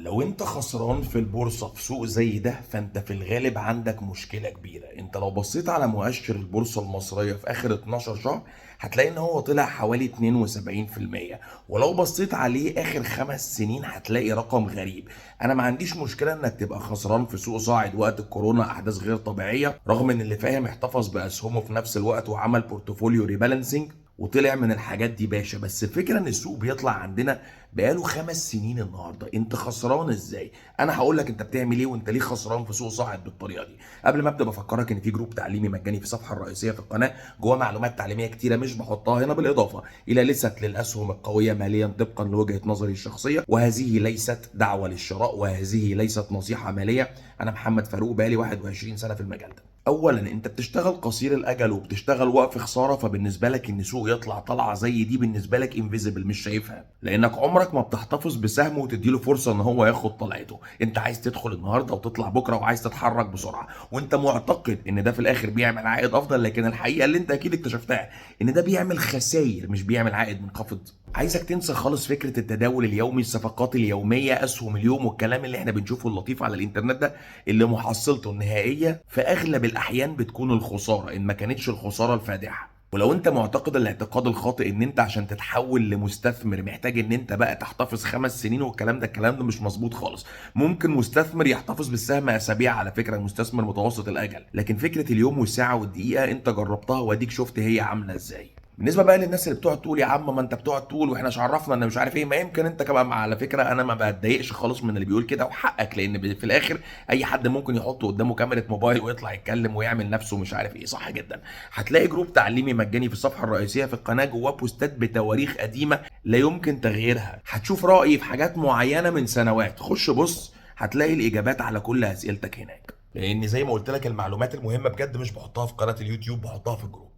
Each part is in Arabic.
لو انت خسران في البورصة في سوق زي ده فانت في الغالب عندك مشكلة كبيرة. انت لو بصيت على مؤشر البورصة المصرية في اخر 12 شهر هتلاقي ان هو طلع حوالي 72%، ولو بصيت عليه اخر 5 سنين هتلاقي رقم غريب. انا ما عنديش مشكلة انك تبقى خسران في سوق صاعد وقت الكورونا، احداث غير طبيعية، رغم ان اللي فاهم احتفظ باسهمه في نفس الوقت وعمل بورتفوليو ريبالانسنج وطلع من الحاجات دي باشا. بس الفكره ان السوق بيطلع عندنا بقاله 5 سنين، النهارده انت خسران ازاي؟ انا هقول لك انت بتعمل ايه وانت ليه خسران في سوق صاعد بالطريقه دي. قبل ما ابدا بفكرك ان في جروب تعليمي مجاني في الصفحه الرئيسيه في القناه، جواه معلومات تعليميه كتيره مش بحطها هنا، بالاضافه الى لست للاسهم القويه ماليا طبقا لوجهه نظري الشخصيه، وهذه ليست دعوه للشراء وهذه ليست نصيحه ماليه. انا محمد فاروق بقالي 21 سنه في المجال ده. اولا انت بتشتغل قصير الاجل وبتشتغل وقف خساره، فبالنسبه لك ان سوق يطلع طلعه زي دي بالنسبه لك انفيزبل، مش شايفها، لانك عمرك ما بتحتفظ بسهم وتديله فرصه ان هو ياخد طلعته. انت عايز تدخل النهارده وتطلع بكره وعايز تتحرك بسرعه، وانت معتقد ان ده في الاخر بيعمل عائد افضل، لكن الحقيقه اللي انت اكيد اكتشفتها ان ده بيعمل خسائر مش بيعمل عائد منخفض. عايزك تنسى خالص فكره التداول اليومي، الصفقات اليوميه، اسهم اليوم، والكلام اللي احنا بنشوفه اللطيف على الانترنت ده، اللي محصلته النهائيه في اغلب الاحيان بتكون الخساره ان ما كانتش الخساره الفادحه. ولو انت معتقد الاعتقاد الخاطئ ان انت عشان تتحول لمستثمر محتاج ان انت بقى تحتفظ 5 سنين والكلام ده، الكلام ده مش مظبوط خالص. ممكن مستثمر يحتفظ بالسهم اسابيع، على فكره مستثمر متوسط الاجل، لكن فكره اليوم والساعه والدقيقه انت جربتها واديك شفت هي عامله ازاي. بالنسبه بقى للناس اللي بتقعد تقول يا عم ما انت بتقعد تقول واحنا مش عرفنا ان مش عارف ايه، ما يمكن انت كمان، على فكره انا ما بتضايقش خالص من اللي بيقول كده، وحقك، لان في الاخر اي حد ممكن يحط قدامه كاميرا موبايل ويطلع يتكلم ويعمل نفسه مش عارف ايه، صح جدا. هتلاقي جروب تعليمي مجاني في الصفحه الرئيسيه في القناه، جواه بوستات بتواريخ قديمه لا يمكن تغييرها، هتشوف رايي في حاجات معينه من سنوات، خش بص هتلاقي الاجابات على كل اسئلتك هناك، لان زي ما قلت لك المعلومات المهمه بجد مش بحطها في قناه اليوتيوب، بحطها في الجروب.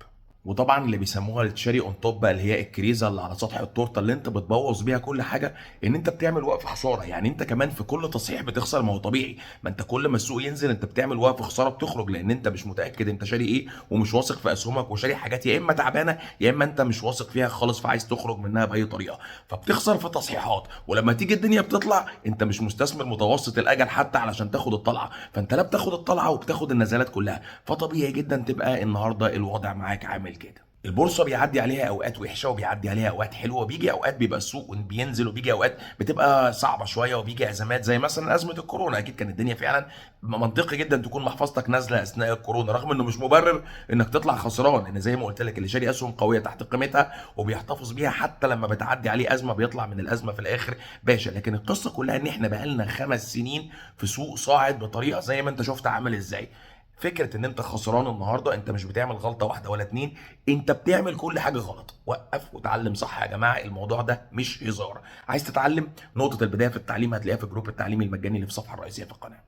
وطبعا اللي بيسموها التشيري اون توب بقى، اللي هي الكريزه اللي على سطح التورته اللي انت بتبوظ بيها كل حاجه، ان انت بتعمل وقف خساره. يعني انت كمان في كل تصحيح بتخسر، ما هو طبيعي، ما انت كل ما السوق ينزل انت بتعمل وقف خساره بتخرج، لان انت مش متاكد انت شاري ايه ومش واثق في اسهمك، وشاري حاجات يا اما تعبانه يا اما انت مش واثق فيها خالص، فعايز تخرج منها باي طريقه، فبتخسر في تصحيحات. ولما تيجي الدنيا بتطلع انت مش مستثمر متوسط الاجل حتى علشان تاخد الطلعه، فانت لا بتاخد الطلعه وبتاخد النزلات كلها، فطبيعي جدا تبقى النهارده الوضع معاك عامل كده. البورصه بيعدي عليها اوقات وحشه وبيعدي عليها اوقات حلوه، وبيجي اوقات بيبقى السوق بينزل، وبيجي اوقات بتبقى صعبه شويه، وبيجي ازمات زي مثلا ازمه الكورونا. اكيد كانت الدنيا فعلا منطقي جدا تكون محفظتك نازله اثناء الكورونا، رغم انه مش مبرر انك تطلع خسران، ان زي ما قلت لك اللي شاري اسهم قويه تحت قيمتها وبيحتفظ بيها حتى لما بتعدي عليه ازمه بيطلع من الازمه في الاخر باشا. لكن القصه كلها ان احنا بقالنا 5 سنين في سوق صاعد بطريقه زي ما انت شفت عامل ازاي. فكره ان انت خسران النهارده، انت مش بتعمل غلطه واحده ولا اتنين، انت بتعمل كل حاجه غلط. وقف وتعلم صح يا جماعه، الموضوع ده مش هزار. عايز تتعلم؟ نقطه البدايه في التعليم هتلاقيها في جروب التعليم المجاني اللي في الصفحه الرئيسيه في القناه.